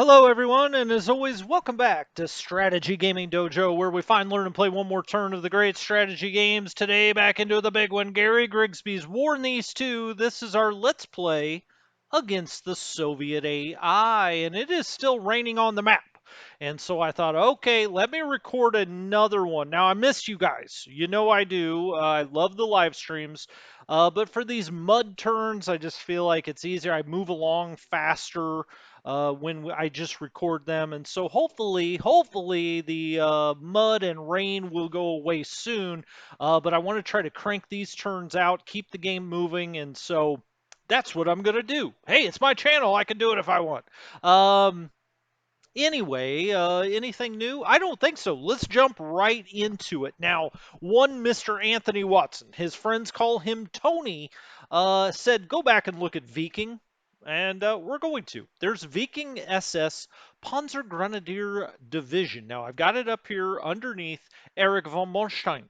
Hello, everyone, and as always, welcome back to Strategy Gaming Dojo, where we find, learn, and play one more turn of the great strategy games. Today, back into the big one, Gary Grigsby's War in the East 2. This is our Let's Play against the Soviet AI, and it is still raining on the map. And so I thought, okay, let me record another one. Now, I miss you guys. You know I do. I love the live streams. But for these mud turns, I just feel like it's easier. I move along faster when I just record them. And so hopefully the mud and rain will go away soon. But I want to try to crank these turns out, keep the game moving. And so that's what I'm going to do. Hey, it's my channel. I can do it if I want. Anyway, anything new? I don't think so. Let's jump right into it. Now, one Mr. Anthony Watson, his friends call him Tony, said go back and look at Viking, and we're going to. There's Viking SS Panzer Grenadier Division. Now, I've got it up here underneath Erich von Monstein.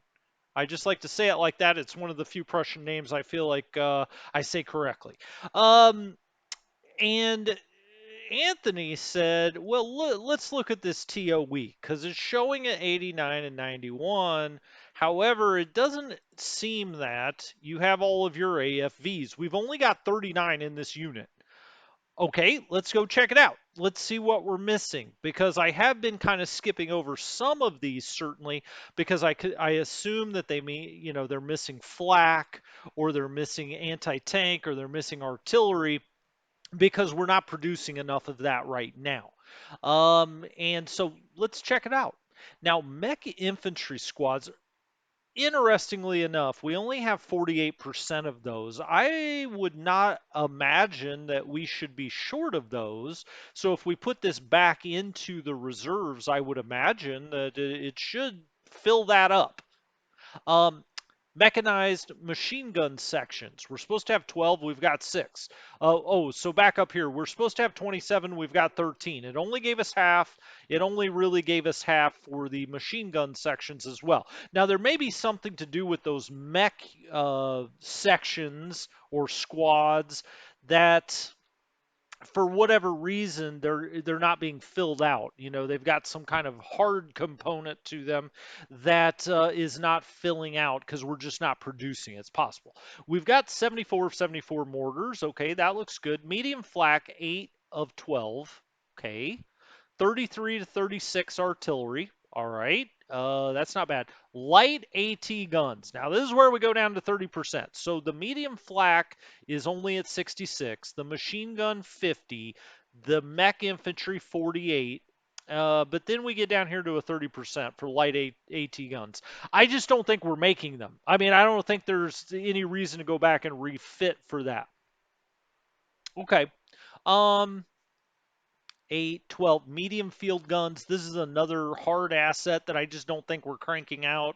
I just like to say it like that. It's one of the few Prussian names I feel like I say correctly. Um, and Anthony said, well, let's look at this TO week because it's showing at 89 and 91. However, it doesn't seem that you have all of your AFVs. We've only got 39 in this unit. Okay, let's go check it out. Let's see what we're missing because I have been kind of skipping over some of these certainly because I assume that they mean, they're missing flak or they're missing anti-tank or they're missing artillery because we're not producing enough of that right now. And so let's check it out. Now, Mecca infantry squads, interestingly enough, we only have 48% of those. I would not imagine that we should be short of those. So if we put this back into the reserves, I would imagine that it should fill that up. Um, Mechanized machine gun sections. We're supposed to have 12, we've got 6. So back up here. We're supposed to have 27, we've got 13. It only gave us half. It only really gave us half for the machine gun sections as well. Now, there may be something to do with those mech sections or squads that for whatever reason they're not being filled out. They've got some kind of hard component to them that is not filling out because we're just not producing. It's possible. We've got 74 mortars. Okay, that looks good. Medium flak, 8 of 12. Okay. 33 to 36 artillery. All right. That's not bad. Light AT guns. Now, this is where we go down to 30%. So the medium flak is only at 66, the machine gun 50, the mech infantry 48. But then we get down here to a 30% for light AT guns. I just don't think we're making them. I mean, I don't think there's any reason to go back and refit for that. Okay. Um, 8, 12 medium field guns. This is another hard asset that I just don't think we're cranking out.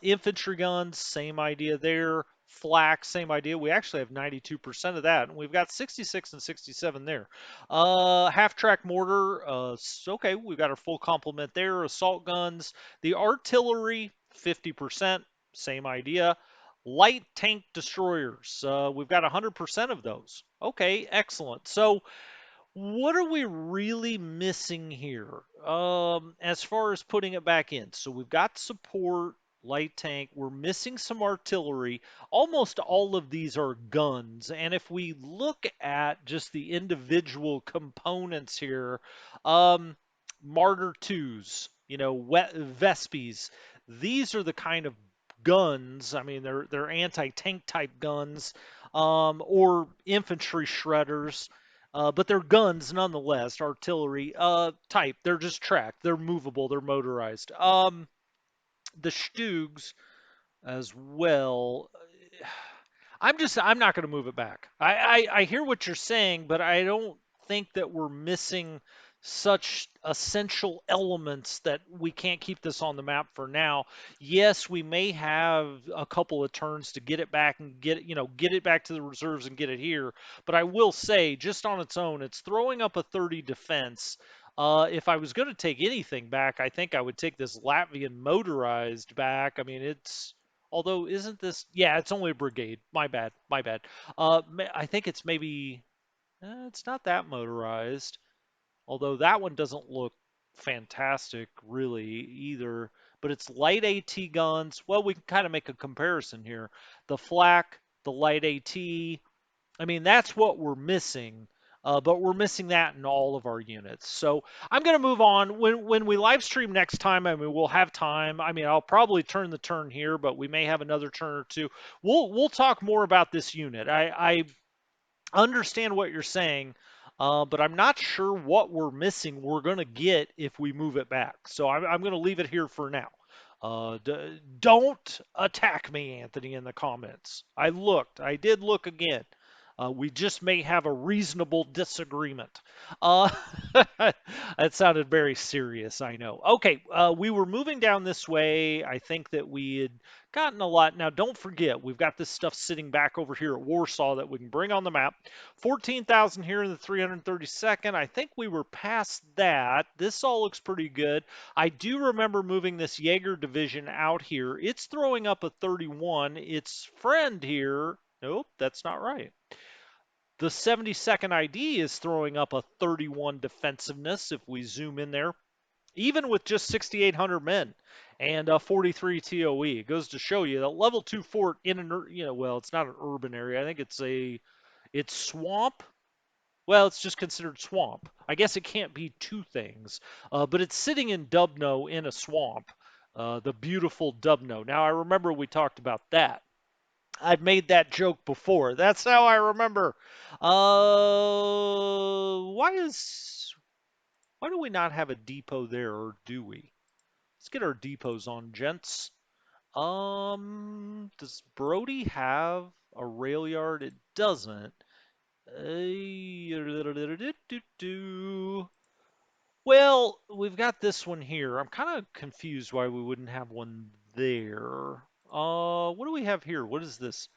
Infantry guns, same idea there. Flak, same idea. We actually have 92% of that, and we've got 66 and 67 there. Half-track mortar, okay, we've got our full complement there. Assault guns. The artillery, 50%, same idea. Light tank destroyers, we've got 100% of those. Okay, excellent. So, what are we really missing here as far as putting it back in? So we've got support, light tank. We're missing some artillery. Almost all of these are guns. And if we look at just the individual components here, Martyr 2s, Vespies, these are the kind of guns. I mean, they're anti-tank type guns or infantry shredders. But they're guns nonetheless, artillery type. They're just tracked. They're movable. They're motorized. The Stugs as well. I'm not going to move it back. I hear what you're saying, but I don't think that we're missing such essential elements that we can't keep this on the map for now. Yes, we may have a couple of turns to get it back and get it back to the reserves and get it here. But I will say, just on its own, it's throwing up a 30 defense. If I was going to take anything back, I think I would take this Latvian motorized back. I mean, although isn't this? Yeah, it's only a brigade. My bad. My bad. I think it's maybe. It's not that motorized. although that one doesn't look fantastic really either. But it's light AT guns. Well, we can kind of make a comparison here. The flak, the light AT, I mean, that's what we're missing, but we're missing that in all of our units. So I'm going to move on. When we live stream next time, I mean, we'll have time. I mean, I'll probably turn the turn here, but we may have another turn or two. We'll talk more about this unit. I understand what you're saying, but I'm not sure what we're missing we're going to get if we move it back. So I'm going to leave it here for now. Don't attack me, Anthony, in the comments. I looked. I did look again. We just may have a reasonable disagreement. Uh, that sounded very serious, I know. Okay, we were moving down this way. I think that we had gotten a lot. Now, don't forget, we've got this stuff sitting back over here at Warsaw that we can bring on the map. 14,000 here in the 332nd. I think we were past that. This all looks pretty good. I do remember moving this Jaeger division out here. It's throwing up a 31. Its friend here, nope, that's not right. The 72nd ID is throwing up a 31 defensiveness if we zoom in there, even with just 6,800 men and 43 TOE. It goes to show you that level 2 fort in an, well, it's not an urban area. I think it's swamp. Well, it's just considered swamp. I guess it can't be two things, but it's sitting in Dubno in a swamp, the beautiful Dubno. Now, I remember we talked about that. I've made that joke before. That's how I remember. Why do we not have a depot there, or do we? Let's get our depots on, gents. Does Brody have a rail yard? It doesn't. Well, we've got this one here. I'm kind of confused why we wouldn't have one there. What do we have here? What is this?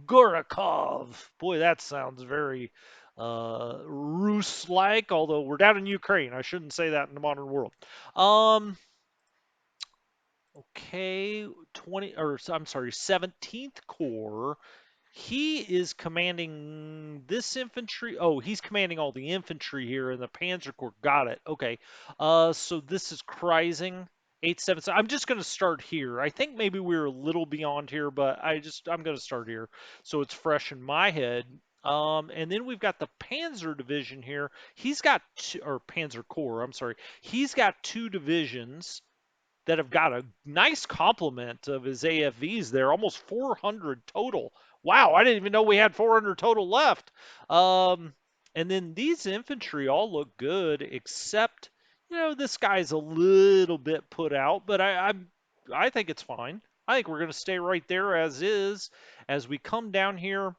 Gorakov. Boy, that sounds very Rus-like, although we're down in Ukraine. I shouldn't say that in the modern world. Um, okay, 20 or I'm sorry, 17th Corps. He is commanding this infantry. Oh, he's commanding all the infantry here in the Panzer Corps. Got it. Okay. So this is Kreising 877. I'm just going to start here. I think maybe we're a little beyond here, but I'm going to start here so it's fresh in my head. And then we've got the Panzer Division here. He's got or Panzer Corps. I'm sorry. He's got two divisions that have got a nice complement of his AFVs there, almost 400 total. Wow, I didn't even know we had 400 total left. Um, and then these infantry all look good, except this guy's a little bit put out, but I think it's fine. I think we're going to stay right there as is. As we come down here,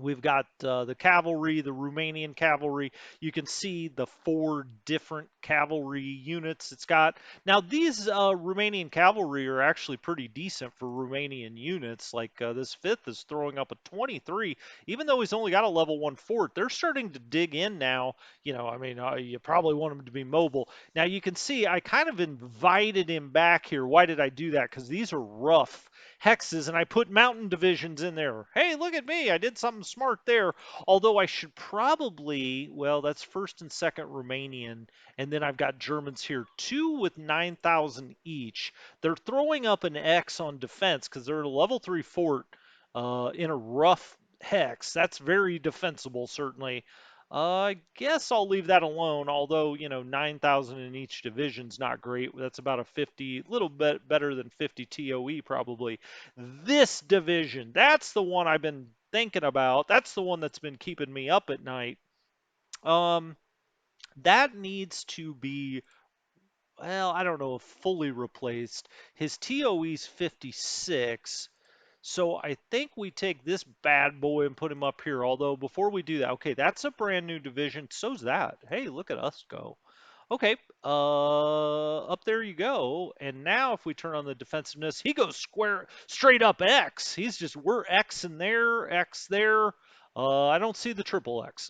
we've got the cavalry, the Romanian cavalry. You can see the four different cavalry units it's got. Now, these Romanian cavalry are actually pretty decent for Romanian units. Like this fifth is throwing up a 23, even though he's only got a level 1 fort. They're starting to dig in now. I mean, you probably want him to be mobile. Now, you can see I kind of invited him back here. Why did I do that? Because these are rough hexes, and I put mountain divisions in there. Hey, look at me. I did something smart there. Although I should probably, well, that's first and second Romanian, and then I've got Germans here, two with 9,000 each. They're throwing up an X on defense because they're at a level 3 fort in a rough hex. That's very defensible, certainly. I guess I'll leave that alone, although, 9,000 in each division's not great. That's about a 50, little bit better than 50 TOE probably. This division, that's the one I've been thinking about. That's the one that's been keeping me up at night. Um, that needs to be, well, I don't know if fully replaced. His TOE's 56. So I think we take this bad boy and put him up here. Although before we do that, okay, that's a brand new division. So's that. Hey, look at us go. Okay, up there you go. And now if we turn on the defensiveness, he goes straight up X. We're X in there, X there. I don't see the triple X.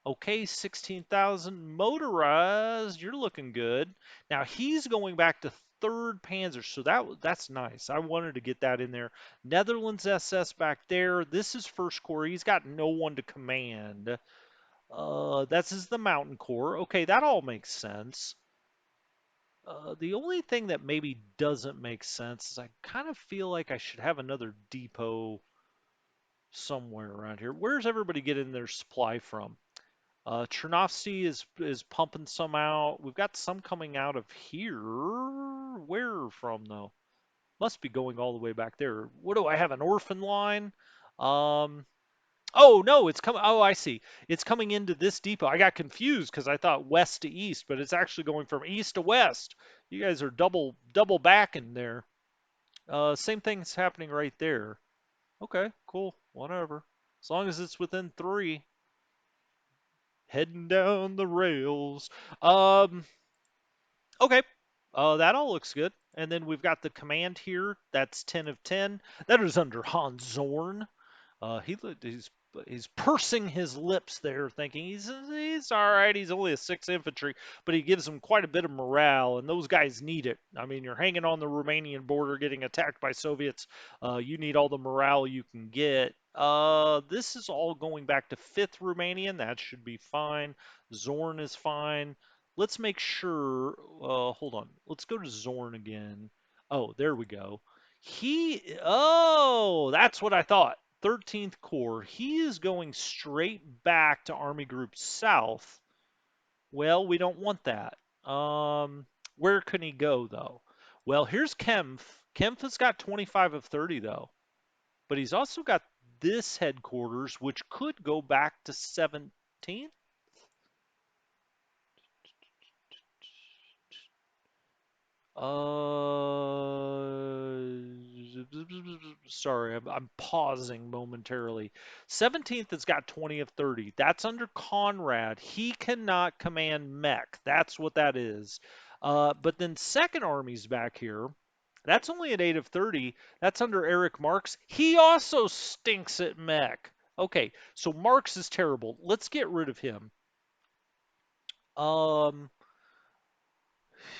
Okay, 16,000 motorized. You're looking good. Now he's going back to third Panzer, so that's nice. I wanted to get that in there. Netherlands SS back there. This is first corps. He's got no one to command. That's is the Mountain Corps. Okay, that all makes sense. The only thing that maybe doesn't make sense is I kind of feel like I should have another depot somewhere around here. Where's everybody getting their supply from? Chernovsky is pumping some out. We've got some coming out of here. Where from though? Must be going all the way back there. What do I have? An orphan line? Um, oh no, it's coming. Oh, I see. It's coming into this depot. I got confused because I thought west to east, but it's actually going from east to west. You guys are double backing there. Same thing's happening right there. Okay, cool. Whatever. As long as it's within three. Heading down the rails. Um, okay. That all looks good. And then we've got the command here. That's 10 of 10. That is under Hans Zorn. He's pursing his lips there, thinking he's all right. He's only a 6 infantry, but he gives them quite a bit of morale, and those guys need it. I mean, you're hanging on the Romanian border, getting attacked by Soviets. You need all the morale you can get. This is all going back to 5th Romanian. That should be fine. Zorn is fine. Let's make sure. Hold on. Let's go to Zorn again. Oh, there we go. That's what I thought. 13th Corps. He is going straight back to Army Group South. Well, we don't want that. Where can he go though? Well, here's Kempf. Kempf has got 25 of 30 though, but he's also got this headquarters, which could go back to 17th. Sorry, I'm pausing momentarily. 17th has got 20 of 30. That's under Conrad. He cannot command mech. That's what that is. But then Second Army's back here. That's only at 8 of 30. That's under Eric Marks. He also stinks at mech. Okay, so Marks is terrible. Let's get rid of him. Um,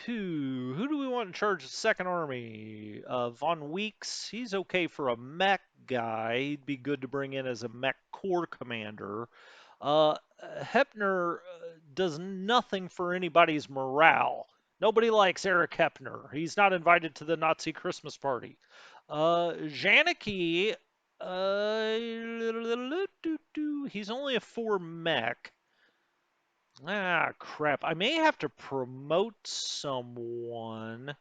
who do we want in charge of the Second Army? Von Weeks, he's okay for a mech guy. He'd be good to bring in as a mech corps commander. Uh, Hepner does nothing for anybody's morale. Nobody likes Eric Hepner. He's not invited to the Nazi Christmas party. Janicki, he's only a 4 mech. Ah, crap. I may have to promote someone.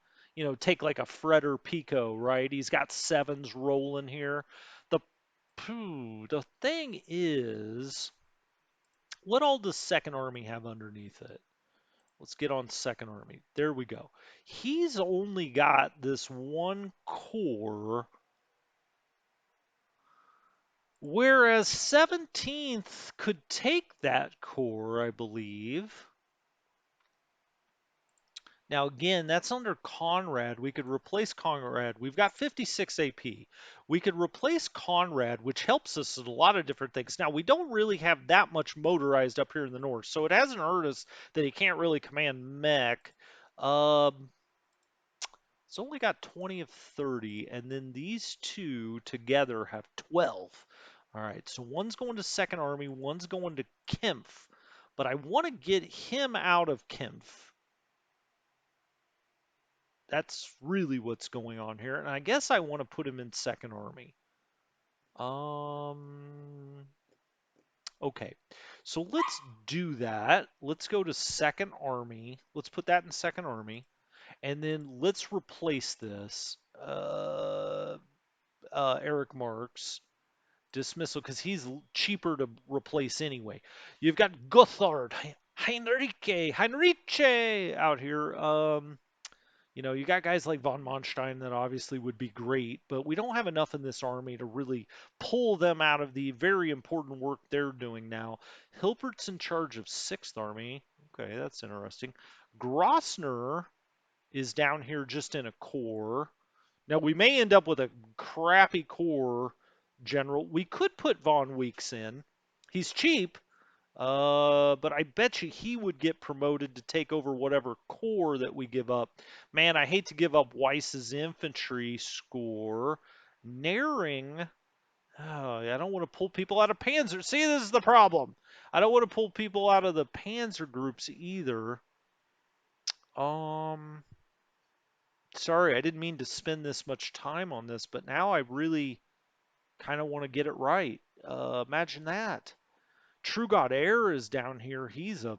Take like a Fred or Pico, right? He's got sevens rolling here. The thing is, what all does Second Army have underneath it? Let's get on Second Army. There we go. He's only got this one core, whereas 17th could take that core, I believe. Now, again, that's under Conrad. We could replace Conrad. We've got 56 AP. We could replace Conrad, which helps us in a lot of different things. Now, we don't really have that much motorized up here in the north, so it hasn't hurt us that he can't really command mech. Um, it's only got 20 of 30, and then these two together have 12. All right, so one's going to Second Army, one's going to Kempf, but I want to get him out of Kempf. That's really what's going on here. And I guess I want to put him in Second Army. Um, okay. So let's do that. Let's go to Second Army. Let's put that in Second Army. And then let's replace this. Eric Marks. Dismissal, because he's cheaper to replace anyway. You've got Gothard, Heinriche out here. You got guys like von Manstein that obviously would be great, but we don't have enough in this army to really pull them out of the very important work they're doing now. Hilbert's in charge of 6th Army. Okay, that's interesting. Grossner is down here just in a corps. Now, we may end up with a crappy corps general. We could put Von Weeks in. He's cheap, but I bet you he would get promoted to take over whatever core that we give up. Man, I hate to give up Weiss's infantry score. Naring, oh, I don't want to pull people out of Panzer. See, this is the problem. I don't want to pull people out of the Panzer groups either. Sorry, I didn't mean to spend this much time on this, but now I really kind of want to get it right. Imagine that. True God Air is down here. He's a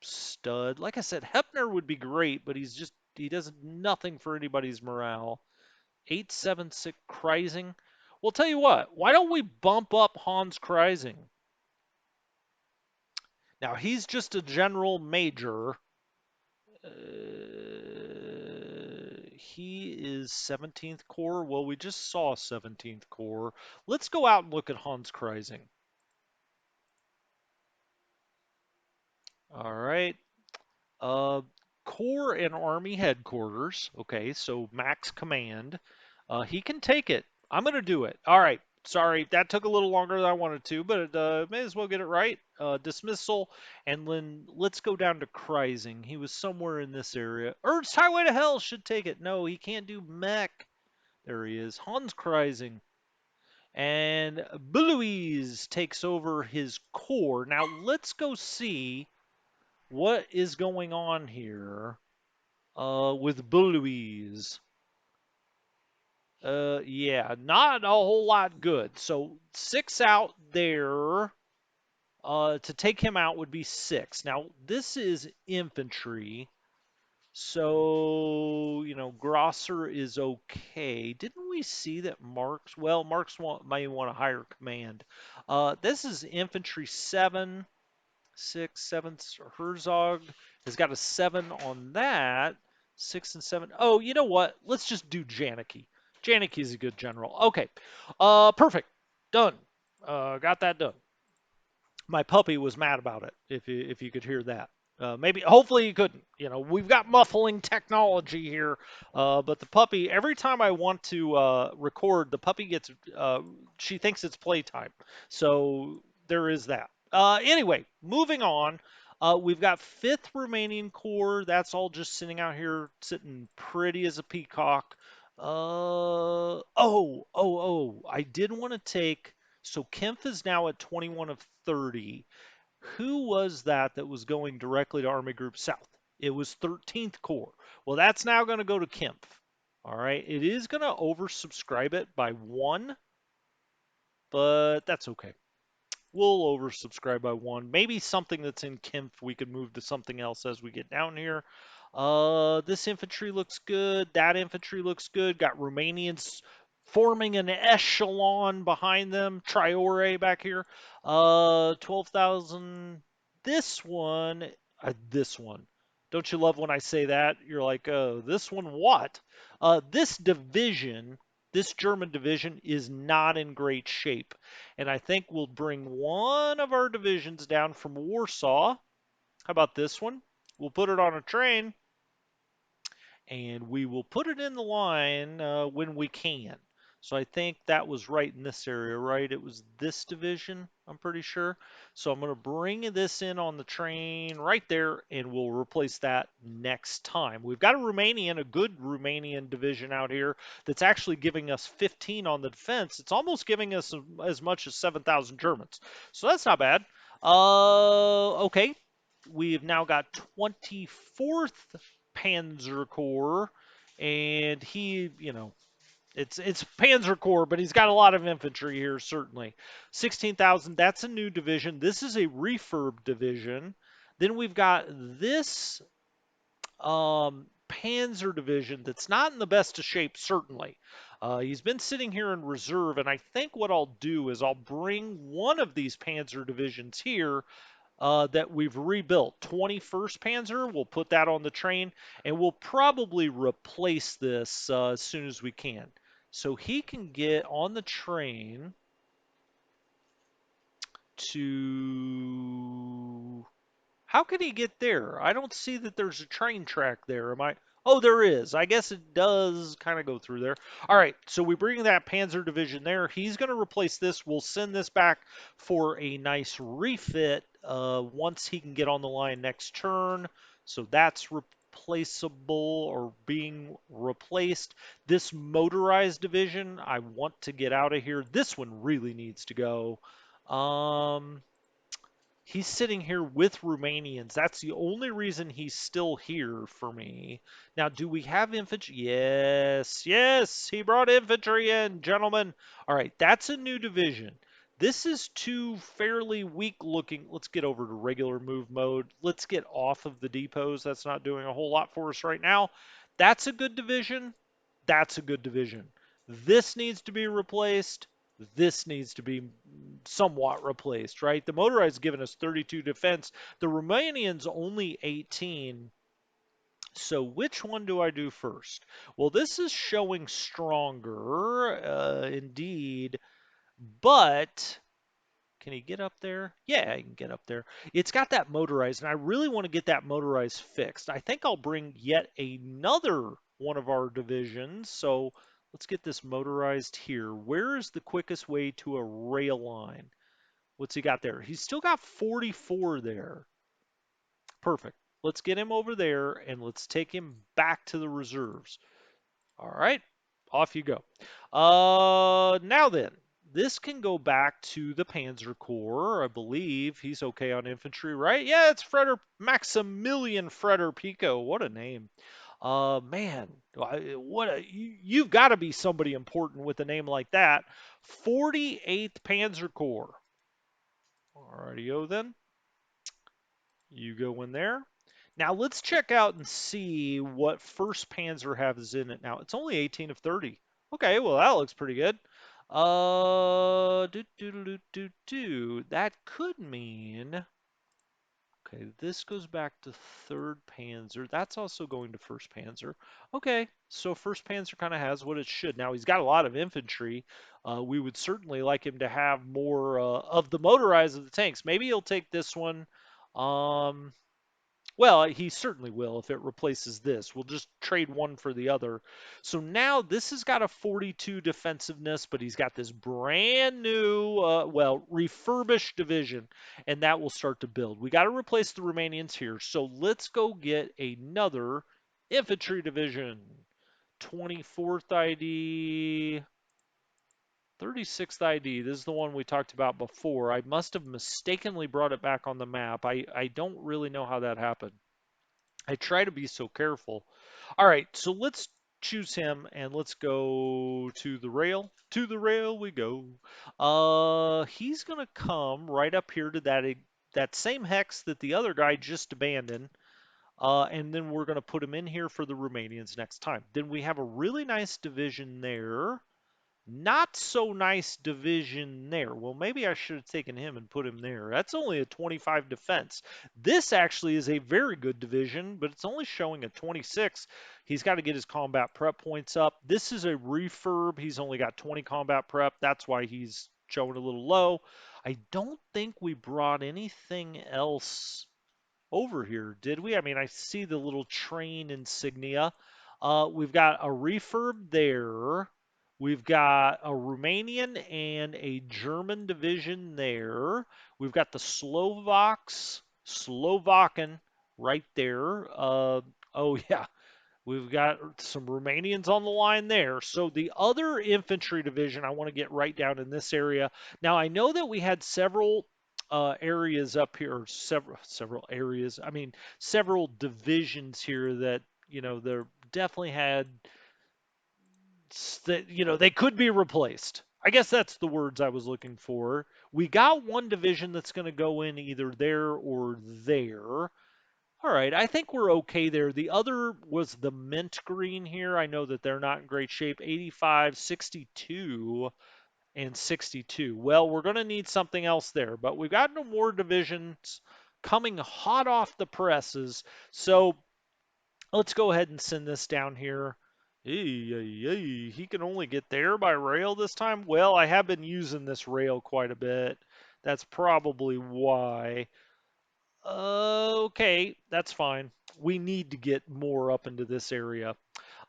stud. Like I said, Hepner would be great, but he does nothing for anybody's morale. 876 Kreising. Well, tell you what, why don't we bump up Hans Kreising? Now, he's just a general major. He is 17th Corps. Well, we just saw 17th Corps. Let's go out and look at Hans Kreising. All right. Uh, Corps and Army headquarters. Okay, so max command. He can take it. I'm going to do it. All right. Sorry, that took a little longer than I wanted to, but may as well get it right. Dismissal, and then let's go down to Kreising. He was somewhere in this area. Ernst Highway to Hell should take it. No, he can't do mech. There he is. Hans Kreising. And Belouise takes over his core. Now let's go see what is going on here with Belouise. Yeah, not a whole lot good. So 6 out there. To take him out would be 6. Now, this is infantry. So, Grosser is okay. Didn't we see that Marks? Well, may want a higher command. This is infantry 7. 6, 7. Herzog has got a 7 on that. 6 and 7. Oh, you know what? Let's just do Janicki. Janicki's a good general. Okay. Perfect. Done. Got that done. My puppy was mad about it. If you could hear that, maybe hopefully you couldn't. We've got muffling technology here, but the puppy. Every time I want to record, the puppy gets. She thinks it's playtime, so there is that. Anyway, moving on. We've got 5th Romanian Corps. That's all just sitting out here, sitting pretty as a peacock. Oh! I did want to take. So Kempf is now at 21 of 30. Who was that was going directly to Army Group South? It was 13th Corps. Well, that's now going to go to Kempf. All right. It is going to oversubscribe it by 1, but that's okay. We'll oversubscribe by 1. Maybe something that's in Kempf we could move to something else as we get down here. This infantry looks good. That infantry looks good. Got Romanians forming an echelon behind them. Traore back here. 12,000. This one. Don't you love when I say that? You're like, this one what? This division, this German division is not in great shape. And I think we'll bring one of our divisions down from Warsaw. How about this one? We'll put it on a train and we will put it in the line when we can. So I think that was right in this area, right? It was this division, I'm pretty sure. So I'm going to bring this in on the train right there, and we'll replace that next time. We've got a good Romanian division out here that's actually giving us 15 on the defense. It's almost giving us as much as 7,000 Germans. So that's not bad. Okay. We've now got 24th Panzer Core, and it's Panzer Corps, but he's got a lot of infantry here, certainly. 16,000, that's a new division. This is a refurb division. Then we've got this Panzer division that's not in the best of shape, certainly. He's been sitting here in reserve, and I think what I'll do is I'll bring one of these Panzer divisions here that we've rebuilt. 21st Panzer, we'll put that on the train, and we'll probably replace this as soon as we can. So he can get on the train to... How can he get there? I don't see that there's a train track there. Am I? Oh, there is. I guess it does kind of go through there. All right, so we bring that Panzer division there. He's going to replace this. We'll send this back for a nice refit once he can get on the line next turn. So that's replaceable or being replaced. This motorized division, I want to get out of here. This one really needs to go. He's sitting here with Romanians. That's the only reason he's still here for me. Now, do we have infantry? Yes, yes, he brought infantry in, gentlemen. All right, that's a new division. This is two fairly weak looking. Let's get over to regular move mode. Let's get off of the depots. That's not doing a whole lot for us right now. That's a good division. That's a good division. This needs to be replaced. This needs to be somewhat replaced, right? The motorized given us 32 defense. The Romanians only 18. So which one do I do first? Well, this is showing stronger, indeed, but can he get up there? Yeah, he can get up there. It's got that motorized, and I really want to get that motorized fixed. I think I'll bring yet another one of our divisions. So let's get this motorized here. Where is the quickest way to a rail line? What's he got there? He's still got 44 there. Perfect. Let's get him over there and let's take him back to the reserves. All right, off you go. Now then, this can go back to the Panzer Core. I believe he's okay on infantry, right? Yeah, it's Freder Maximilian Freder Pico. What a name. Man, you've got to be somebody important with a name like that. 48th Panzer Corps. Alrighty, then. You go in there. Now let's check out and see what First Panzer has in it now. It's only 18 of 30. Okay, well that looks pretty good. That could mean. Okay, this goes back to Third Panzer. That's also going to First Panzer. Okay, so First Panzer kind of has what it should. Now he's got a lot of infantry. We would certainly like him to have more of the motorized of the tanks. Maybe he'll take this one. Um, well, he certainly will if it replaces this. We'll just trade one for the other. So now this has got a 42 defensiveness, but he's got this brand new, well, refurbished division, and that will start to build. We got to replace the Romanians here. So let's go get another infantry division. 24th ID, 36th ID. This is the one we talked about before. I must have mistakenly brought it back on the map. I don't really know how that happened. I try to be so careful. All right, so let's choose him and let's go to the rail. To the rail we go. He's gonna come right up here to that same hex that the other guy just abandoned. And then we're gonna put him in here for the Romanians next time. Then we have a really nice division there. Not so nice division there. Well, maybe I should have taken him and put him there. That's only a 25 defense. This actually is a very good division, but it's only showing a 26. He's got to get his combat prep points up. This is a refurb. He's only got 20 combat prep. That's why he's showing a little low. I don't think we brought anything else over here, did we? I mean, I see the little train insignia. We've got a refurb there. We've got a Romanian and a German division there. We've got the Slovakian right there. Oh yeah, we've got some Romanians on the line there. So the other infantry division I want to get right down in this area. Now I know that we had several areas up here, several areas. I mean, several divisions here that there definitely had that they could be replaced. I guess that's the words I was looking for. We got one division that's going to go in either there or there. All right, I think we're okay there. The other was the mint green here. I know that they're not in great shape. 85, 62, and 62. Well, we're going to need something else there, but we've got no more divisions coming hot off the presses. So let's go ahead and send this down here. He can only get there by rail this time. Well, I have been using this rail quite a bit. That's probably why. Okay, that's fine. We need to get more up into this area.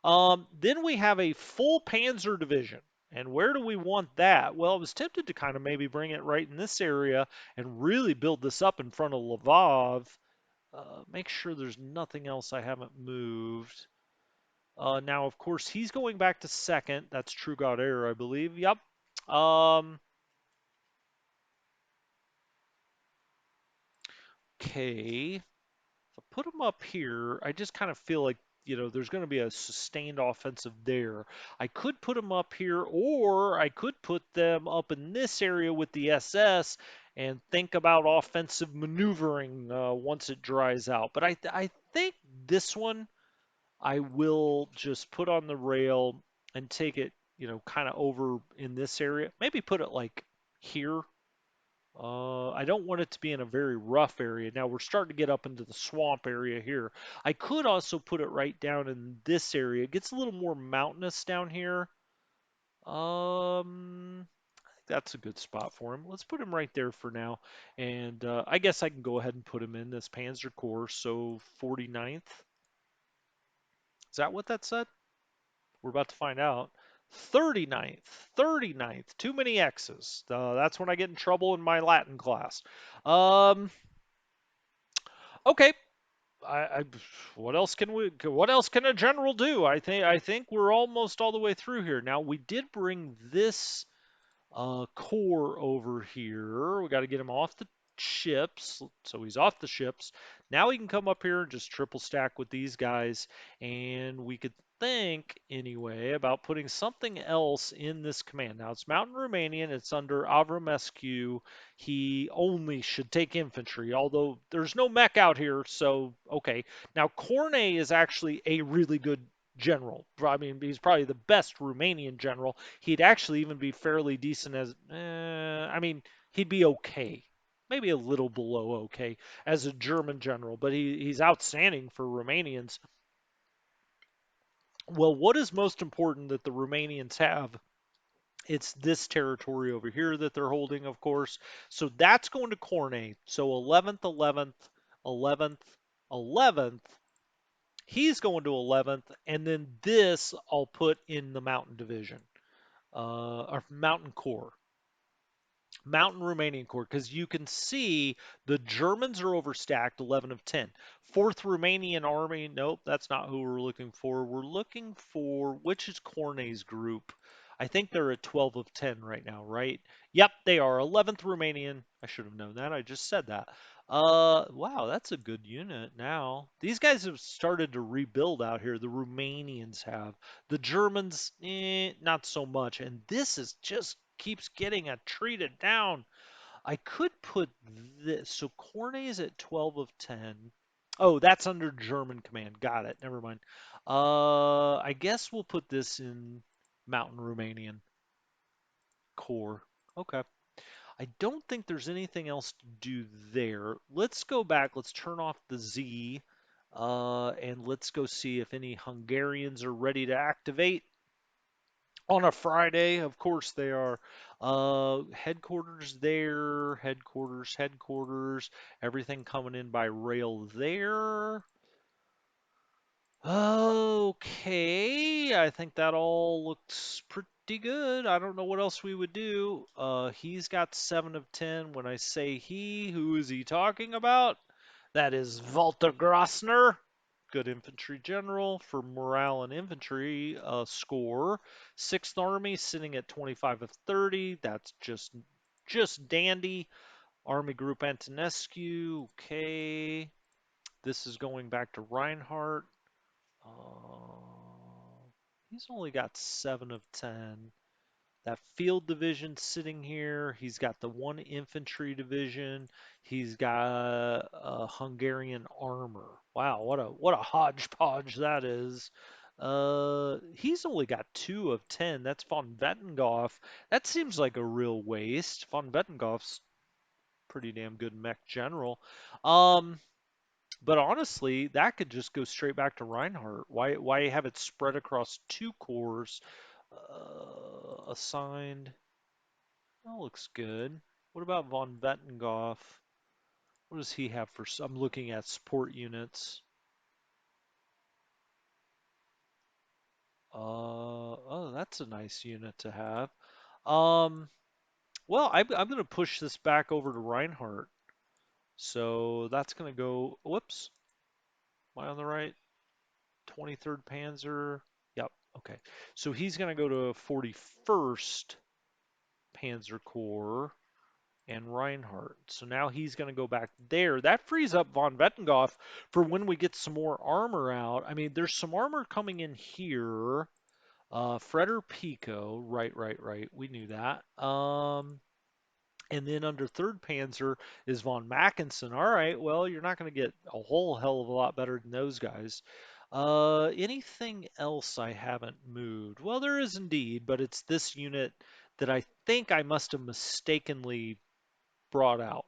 Then we have a full Panzer division. And where do we want that? Well, I was tempted to kind of maybe bring it right in this area and really build this up in front of Lvov. Make sure there's nothing else I haven't moved. Now, of course, he's going back to second. That's True God Air, I believe. Yep. Um, Okay. If I put them up here, I just kind of feel like, there's going to be a sustained offensive there. I could put them up here, or I could put them up in this area with the SS and think about offensive maneuvering once it dries out. But I think this one I will just put on the rail and take it, kind of over in this area. Maybe put it like here. I don't want it to be in a very rough area. Now we're starting to get up into the swamp area here. I could also put it right down in this area. It gets a little more mountainous down here. I think that's a good spot for him. Let's put him right there for now. And I guess I can go ahead and put him in this Panzer Core. So 49th. Is that what that said? We're about to find out. 39th, 39th. Too many X's. That's when I get in trouble in my Latin class. Um, okay. What else can we? What else can a general do? I think we're almost all the way through here. Now we did bring this Core over here. We got to get him off the ships. So he's off the ships. Now he can come up here and just triple stack with these guys. And we could think, anyway, about putting something else in this command. Now it's Mountain Romanian. It's under Avramescu. He only should take infantry, although there's no mech out here. So, okay. Now Corne is actually a really good general. I mean, he's probably the best Romanian general. He'd actually even be fairly decent as, I mean, he'd be okay. Maybe a little below okay as a German general, but he's outstanding for Romanians. Well, what is most important that the Romanians have? It's this territory over here that they're holding, of course. So that's going to Corne. So 11th, 11th, 11th, 11th. He's going to 11th, and then this I'll put in the Mountain Division, or Mountain Corps. Mountain Romanian Corps, because you can see the Germans are overstacked 11 of 10. Fourth Romanian Army, nope, that's not who we're looking for. We're looking for, which is Corne's group? I think they're at 12 of 10 right now, right? Yep, they are. 11th Romanian. I should have known that. I just said that. Wow, that's a good unit now. These guys have started to rebuild out here. The Romanians have. The Germans, not so much. And this is just keeps getting a treated down. I could put this. So Cornet is at 12 of 10. Oh, that's under German command. Got it. Never mind. I guess we'll put this in Mountain Romanian Core. Okay. I don't think there's anything else to do there. Let's go back. Let's turn off the Z. And let's go see if any Hungarians are ready to activate on a Friday. Of course they are. Headquarters there, headquarters. Everything coming in by rail there. Okay, I think that all looks pretty good. I don't know what else we would do. He's got 7 of 10. When I say he, who is he talking about? That is Walter Grossner. Good infantry general for morale and infantry score. Sixth Army sitting at 25 of 30. That's just dandy. Army Group Antonescu. Okay. This is going back to Reinhardt. He's only got 7 of 10. That field division sitting here. He's got the one infantry division. He's got a Hungarian armor. Wow, what a hodgepodge that is. He's only got 2 of 10. That's von Wettenghoff. That seems like a real waste. Von Wettenghoff's pretty damn good mech general. Um, but honestly, that could just go straight back to Reinhardt. Why have it spread across 2 cores? Assigned. That looks good. What about von Wettenghoff? What does he have for? I'm looking at support units. Oh, that's a nice unit to have. Um, well, I'm going to push this back over to Reinhardt. So that's going to go. Whoops. Am I on the right? 23rd Panzer. Yep. Okay. So he's going to go to 41st Panzer Corps. and Reinhardt. So now he's going to go back there. That frees up von Wettenghoff for when we get some more armor out. I mean, there's some armor coming in here. Freder Pico, right. We knew that. And then under third Panzer is von Mackensen. All right, well, you're not going to get a whole hell of a lot better than those guys. Anything else I haven't moved? Well, there is indeed, but it's this unit that I think I must have mistakenly brought out.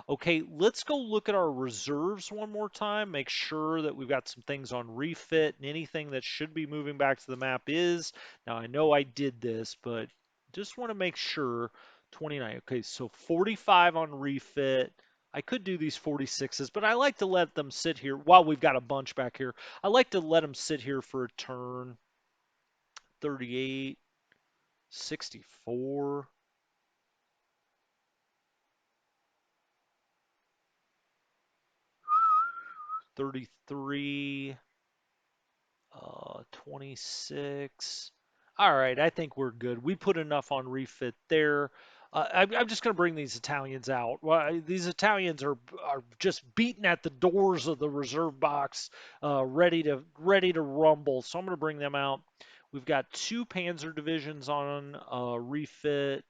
Okay, let's go look at our reserves one more time, make sure that we've got some things on refit and anything that should be moving back to the map is. Now, I know I did this, but just want to make sure. 29. Okay, so 45 on refit. I could do these 46s, but I like to let them sit here while we've got a bunch back here. I like to let them sit here for a turn. 38, 64. 33, 26. All right, I think we're good. We put enough on refit there. I'm just going to bring these Italians out. Well, these Italians are just beating at the doors of the reserve box, ready to rumble. So I'm going to bring them out. We've got two Panzer divisions on refit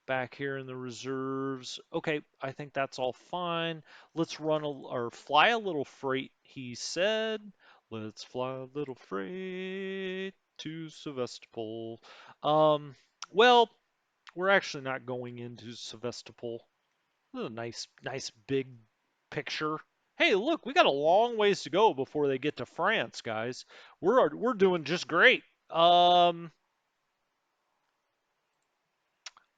back here in the reserves. Okay, I think that's all fine. Let's run or fly a little freight, he said. Let's fly a little freight to Sevastopol. Um, well, we're actually not going into Sevastopol. This is a nice big picture. Hey, look, we got a long ways to go before they get to France, guys. We're doing just great. Okay,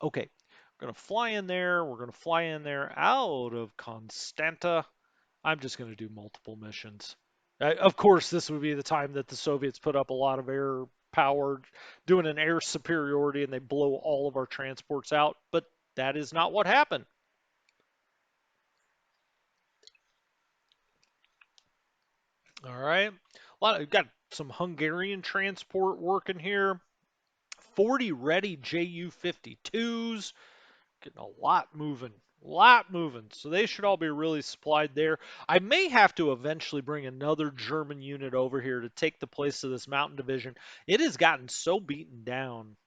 we're going to fly in there. We're going to fly in there out of Constanta. I'm just going to do multiple missions. Of course, this would be the time that the Soviets put up a lot of air power, doing an air superiority, and they blow all of our transports out. But that is not what happened. All right. We've got some Hungarian transport working here. 40 ready Ju-52s. Getting a lot moving. Lot moving. So they should all be really supplied there. I may have to eventually bring another German unit over here to take the place of this mountain division. It has gotten so beaten down.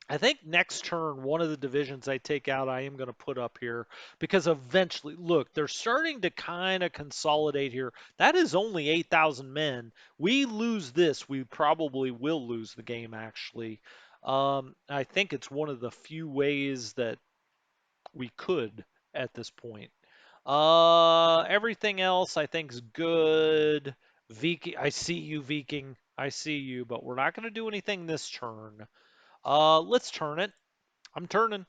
I think next turn, one of the divisions I take out, I am going to put up here because eventually, look, they're starting to kind of consolidate here. That is only 8,000 men. We lose this, we probably will lose the game, actually. I think it's one of the few ways that we could at this point. Everything else I think is good. Viking, I see you, Viking. I see you, but we're not going to do anything this turn. Let's turn it. I'm turning.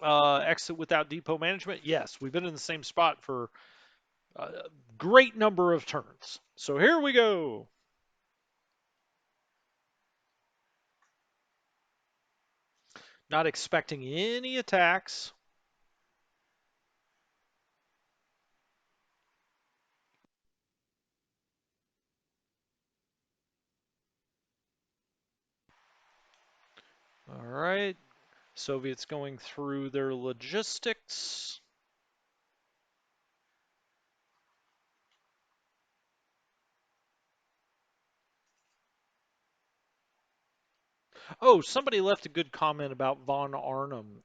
Exit without depot management. Yes, we've been in the same spot for a great number of turns. So here we go. Not expecting any attacks. All right. Soviets going through their logistics. Oh, somebody left a good comment about von Arnim.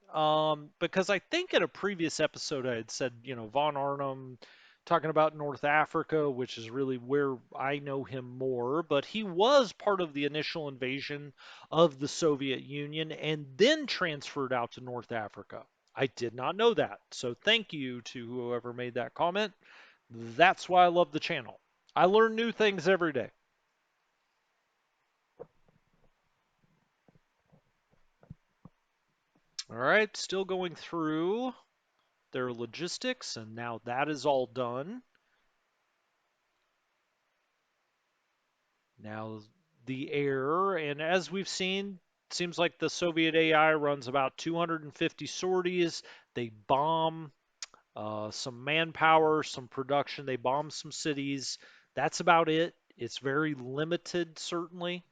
Because I think in a previous episode I had said, von Arnim talking about North Africa, which is really where I know him more, but he was part of the initial invasion of the Soviet Union and then transferred out to North Africa. I did not know that. So thank you to whoever made that comment. That's why I love the channel. I learn new things every day. All right, still going through their logistics, and now that is all done. Now the air, and as we've seen, seems like the Soviet AI runs about 250 sorties. They bomb some manpower, some production. They bomb some cities. That's about it. It's very limited, certainly.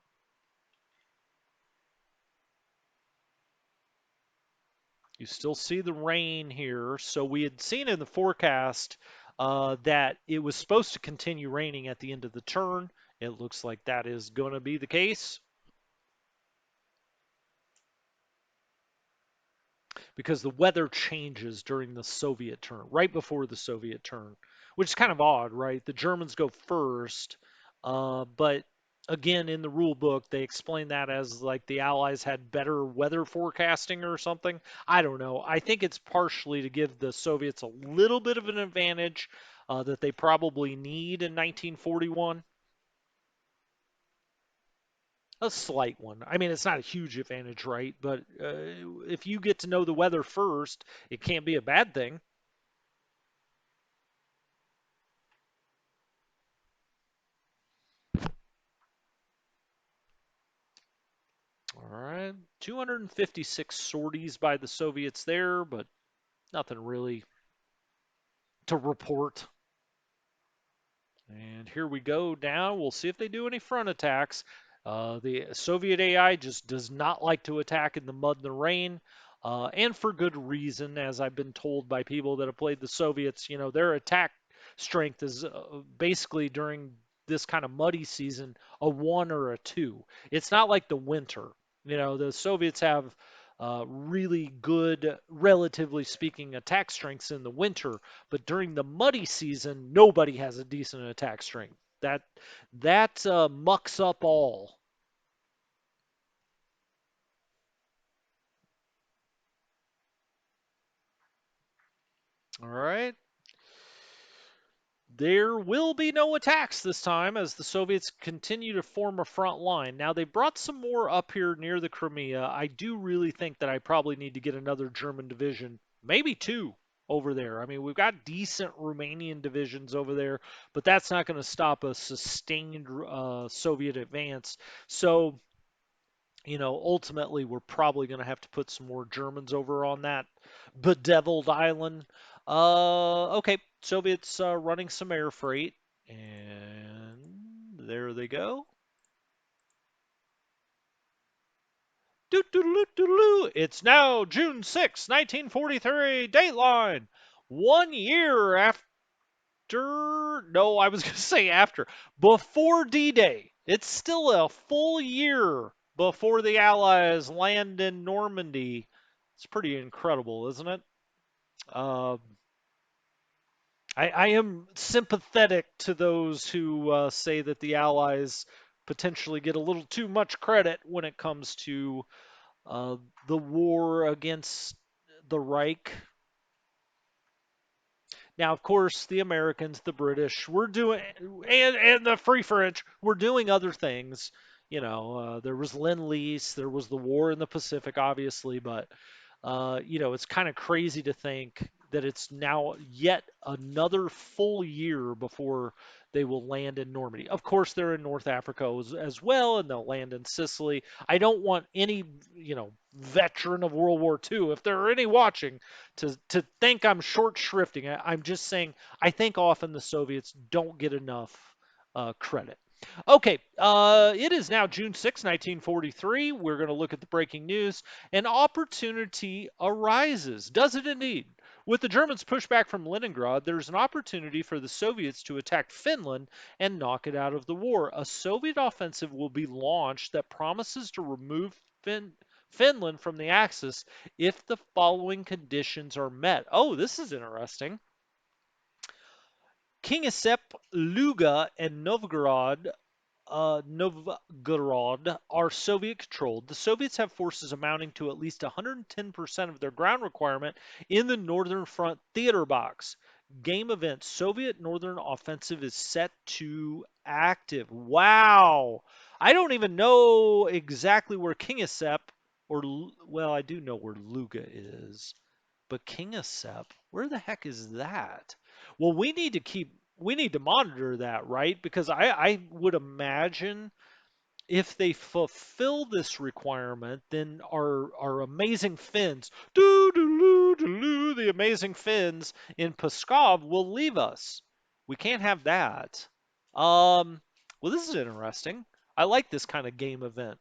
You still see the rain here. So we had seen in the forecast that it was supposed to continue raining at the end of the turn. It looks like that is going to be the case because the weather changes during the Soviet turn, right before the Soviet turn, which is kind of odd, right? The Germans go first, but again, in the rule book, they explain that as like the Allies had better weather forecasting or something. I don't know. I think it's partially to give the Soviets a little bit of an advantage that they probably need in 1941. A slight one. I mean, it's not a huge advantage, right? But if you get to know the weather first, it can't be a bad thing. All right. 256 sorties by the Soviets there, but nothing really to report. And here we go down. We'll see if they do any front attacks. The Soviet AI just does not like to attack in the mud and the rain, and for good reason, as I've been told by people that have played the Soviets. You know, their attack strength is basically during this kind of muddy season a one or a two. It's not like the winter. You know, the Soviets have really good, relatively speaking, attack strengths in the winter, but during the muddy season, nobody has a decent attack strength. That mucks up all. All right. There will be no attacks this time as the Soviets continue to form a front line. Now, they brought some more up here near the Crimea. I do really think that I probably need to get another German division, maybe two, over there. I mean, we've got decent Romanian divisions over there, but that's not going to stop a sustained Soviet advance. So, ultimately, we're probably going to have to put some more Germans over on that bedeviled island. Okay, Soviets running some air freight, and there they go. Doo-doo-doo-doo-doo. It's now June 6, 1943, Dateline. 1 year after, no, I was going to say after, before D-Day. It's still a full year before the Allies land in Normandy. It's pretty incredible, isn't it? Uh, I am sympathetic to those who say that the Allies potentially get a little too much credit when it comes to uh, the war against the Reich. Now, of course, the Americans, the British, we're doing, and the Free French, we're doing other things. There was Lend-Lease, there was the war in the Pacific, obviously, but it's kind of crazy to think that it's now yet another full year before they will land in Normandy. Of course, they're in North Africa as well, and they'll land in Sicily. I don't want any, veteran of World War II, if there are any watching, to think I'm short shrifting. I'm just saying I think often the Soviets don't get enough credit. Okay, it is now June 6, 1943. We're going to look at the breaking news. An opportunity arises. Does it indeed? With the Germans pushed back from Leningrad, there's an opportunity for the Soviets to attack Finland and knock it out of the war. A Soviet offensive will be launched that promises to remove Finland from the Axis if the following conditions are met. Oh, this is interesting. Kingisepp, Luga, and Novgorod are Soviet controlled. The Soviets have forces amounting to at least 110% of their ground requirement in the Northern Front theater box. Game event Soviet Northern Offensive is set to active. Wow. I don't even know exactly where Kingisepp well, I do know where Luga is. But Kingisepp, where the heck is that? Well, we need to monitor that, right? Because I would imagine if they fulfill this requirement, then our amazing Finns, the amazing Finns in Pskov will leave us. We can't have that. Well, this is interesting. I like this kind of game event,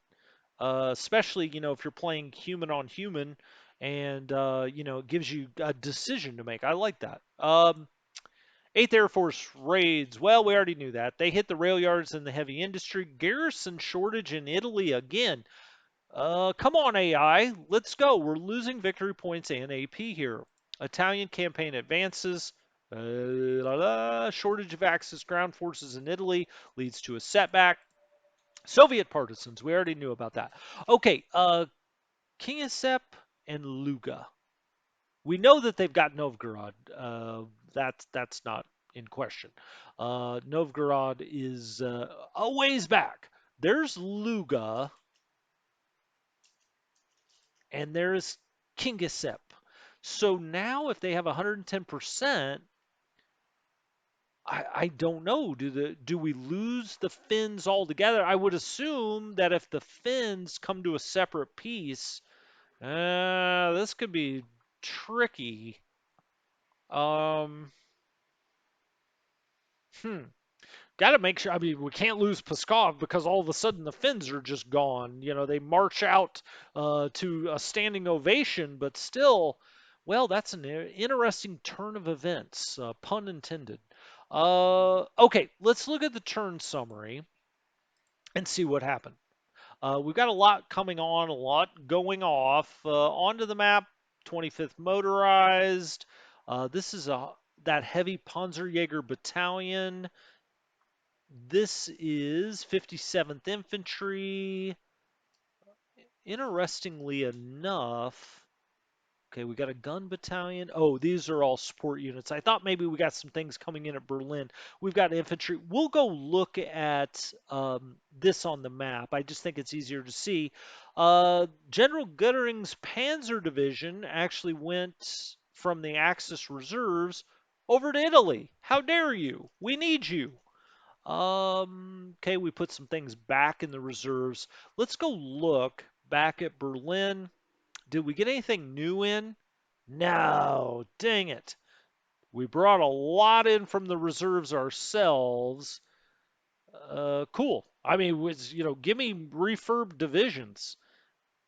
especially if you're playing human on human and it gives you a decision to make. I like that. 8th Air Force raids. Well, we already knew that. They hit the rail yards in the heavy industry. Garrison shortage in Italy again. Come on, AI. Let's go. We're losing victory points and AP here. Italian campaign advances. Shortage of Axis ground forces in Italy leads to a setback. Soviet partisans. We already knew about that. Okay. Kingisepp and Luga. We know that they've got Novgorod. That's not in question. Novgorod is a ways back. There's Luga and there's Kingisepp. So now, if they have 110%, I don't know. Do we lose the Finns altogether? I would assume that if the Finns come to a separate piece, this could be tricky. Um, hmm. Got to make sure. I mean, we can't lose Pskov because all of a sudden the Finns are just gone. They march out to a standing ovation, but still, well, that's an interesting turn of events, pun intended. Okay, let's look at the turn summary and see what happened. We've got a lot coming on, a lot going off. Onto the map, 25th Motorized. This is that heavy Panzerjäger battalion. This is 57th Infantry. Interestingly enough, okay, we got a gun battalion. Oh, these are all support units. I thought maybe we got some things coming in at Berlin. We've got infantry. We'll go look at this on the map. I just think it's easier to see. General Guttering's Panzer Division actually went from the Axis reserves over to Italy. How dare you? We need you. Okay, we put some things back in the reserves. Let's go look back at Berlin. Did we get anything new in? No, dang it. We brought a lot in from the reserves ourselves. Cool. I mean, give me refurb divisions.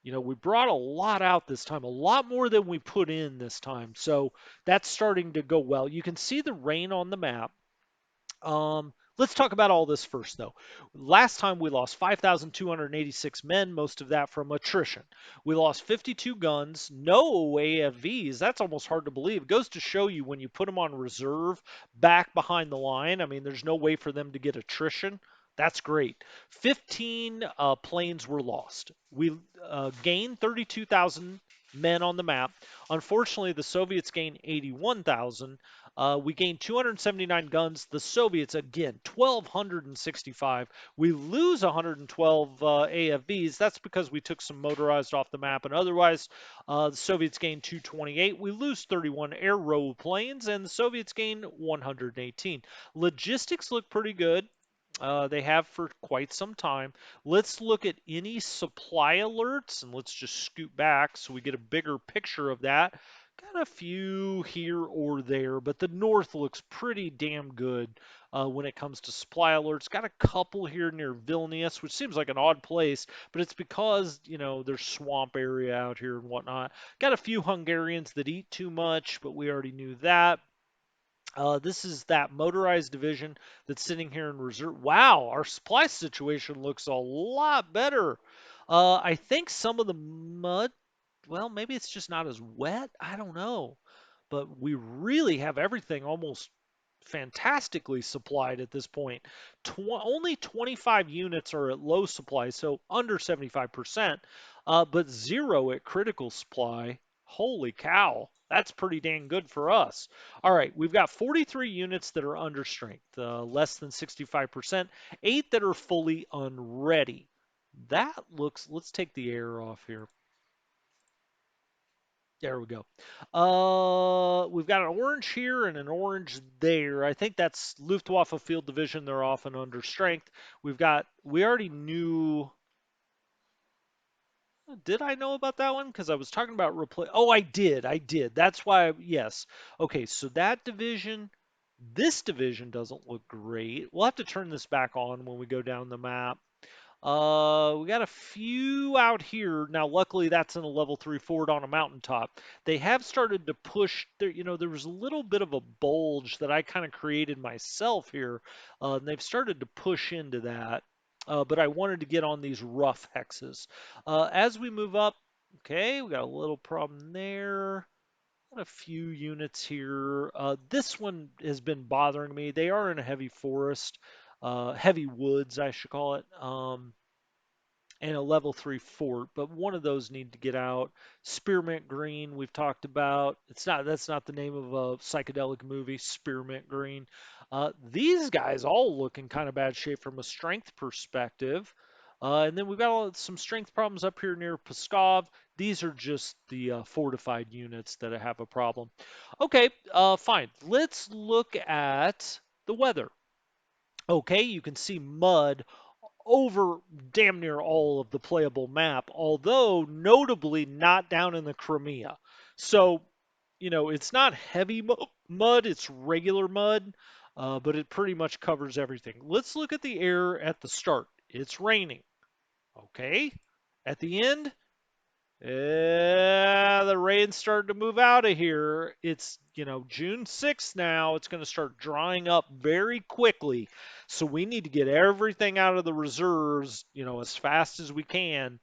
We brought a lot out this time, a lot more than we put in this time. So that's starting to go well. You can see the rain on the map. Let's talk about all this first, though. Last time we lost 5,286 men, most of that from attrition. We lost 52 guns, no AFVs. That's almost hard to believe. It goes to show you when you put them on reserve back behind the line, I mean, there's no way for them to get attrition. That's great. 15 planes were lost. We gained 32,000 men on the map. Unfortunately, the Soviets gained 81,000. We gained 279 guns. The Soviets, again, 1,265. We lose 112 AFVs. That's because we took some motorized off the map. And otherwise, the Soviets gained 228. We lose 31 air row planes, and the Soviets gain 118. Logistics look pretty good. They have for quite some time. Let's look at any supply alerts, and let's just scoot back so we get a bigger picture of that. Got a few here or there, but the north looks pretty damn good when it comes to supply alerts. Got a couple here near Vilnius, which seems like an odd place, but it's because, there's swamp area out here and whatnot. Got a few Hungarians that eat too much, but we already knew that. This is that motorized division that's sitting here in reserve. Wow, our supply situation looks a lot better. I think some of the mud, well, maybe it's just not as wet. I don't know. But we really have everything almost fantastically supplied at this point. Only 25 units are at low supply, so under 75%, but zero at critical supply. Holy cow, that's pretty dang good for us. All right, we've got 43 units that are under strength, less than 65%, 8 that are fully unready. That looks, let's take the air off here. There we go. We've got an orange here and an orange there. I think that's Luftwaffe Field Division. They're often under strength. We already knew. Did I know about that one? Because I was talking about replace. Oh, I did. I did. That's why. Yes. Okay. So that division, this division doesn't look great. We'll have to turn this back on when we go down the map. We got a few out here. Now, luckily, that's in a level 3 fort on a mountaintop. They have started to push there. There was a little bit of a bulge that I kind of created myself here. And they've started to push into that. But I wanted to get on these rough hexes. As we move up, okay, we got a little problem there. Got a few units here. This one has been bothering me. They are in a heavy forest, heavy woods, I should call it. And a level 3 fort, but one of those need to get out. Spearmint Green, we've talked about. That's not the name of a psychedelic movie, Spearmint Green. These guys all look in kind of bad shape from a strength perspective. And then we've got some strength problems up here near Pskov. These are just the fortified units that have a problem. Okay, fine. Let's look at the weather. Okay, you can see mud over damn near all of the playable map, although notably not down in the Crimea. So, it's not heavy mud, it's regular mud, but it pretty much covers everything. Let's look at the air at the start. It's raining. Okay. At the end, yeah, the rain's starting to move out of here. It's, June 6th now. It's going to start drying up very quickly. So we need to get everything out of the reserves, as fast as we can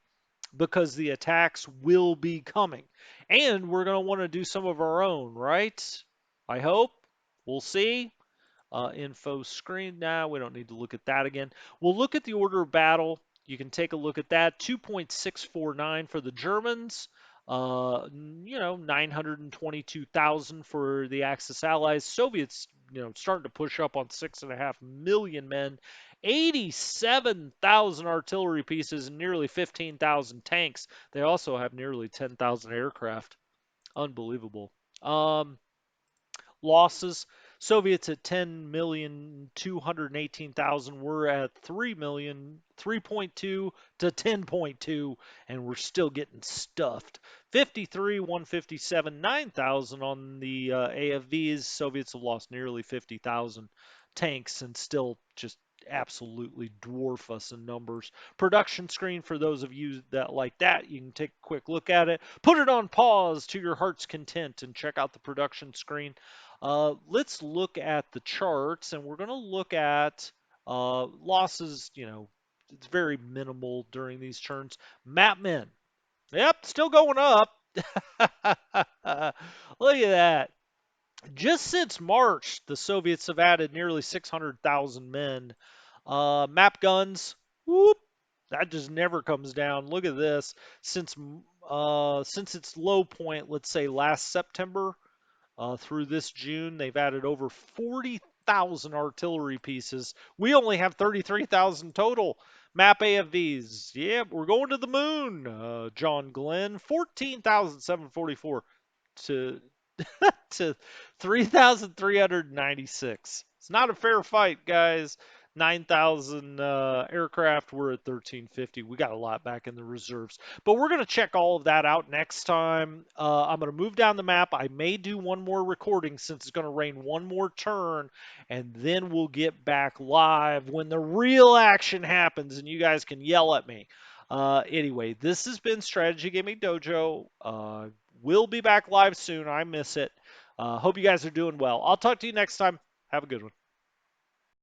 because the attacks will be coming. And we're going to want to do some of our own, right? I hope. We'll see. Info screen. Now we don't need to look at that again. We'll look at the order of battle. You can take a look at that. 2.649 for the Germans. 922,000 for the Axis allies. Soviets, starting to push up on 6.5 million men. 87,000 artillery pieces and nearly 15,000 tanks. They also have nearly 10,000 aircraft. Unbelievable. Losses. Soviets at 10,218,000. We're at 3.2 to 10.2, and we're still getting stuffed. 53, 157, 9,000 on the AFVs. Soviets have lost nearly 50,000 tanks and still just absolutely dwarf us in numbers. Production screen for those of you that like that, you can take a quick look at it. Put it on pause to your heart's content and check out the production screen. Let's look at the charts, and we're going to look at losses. It's very minimal during these turns. Mapmen, yep, still going up. Look at that. Just since March, the Soviets have added nearly 600,000 men. Map guns, whoop, that just never comes down. Look at this. Since its low point, let's say last September, through this June, they've added over 40,000 artillery pieces. We only have 33,000 total. Map AFVs. Yeah, we're going to the moon. John Glenn, 14,744 to to 3,396. It's not a fair fight, guys. 9,000 aircraft. We're at 1,350. We got a lot back in the reserves. But we're going to check all of that out next time. I'm going to move down the map. I may do one more recording since it's going to rain one more turn. And then we'll get back live when the real action happens and you guys can yell at me. Anyway, this has been Strategy Gaming Dojo. We'll be back live soon. I miss it. Hope you guys are doing well. I'll talk to you next time. Have a good one.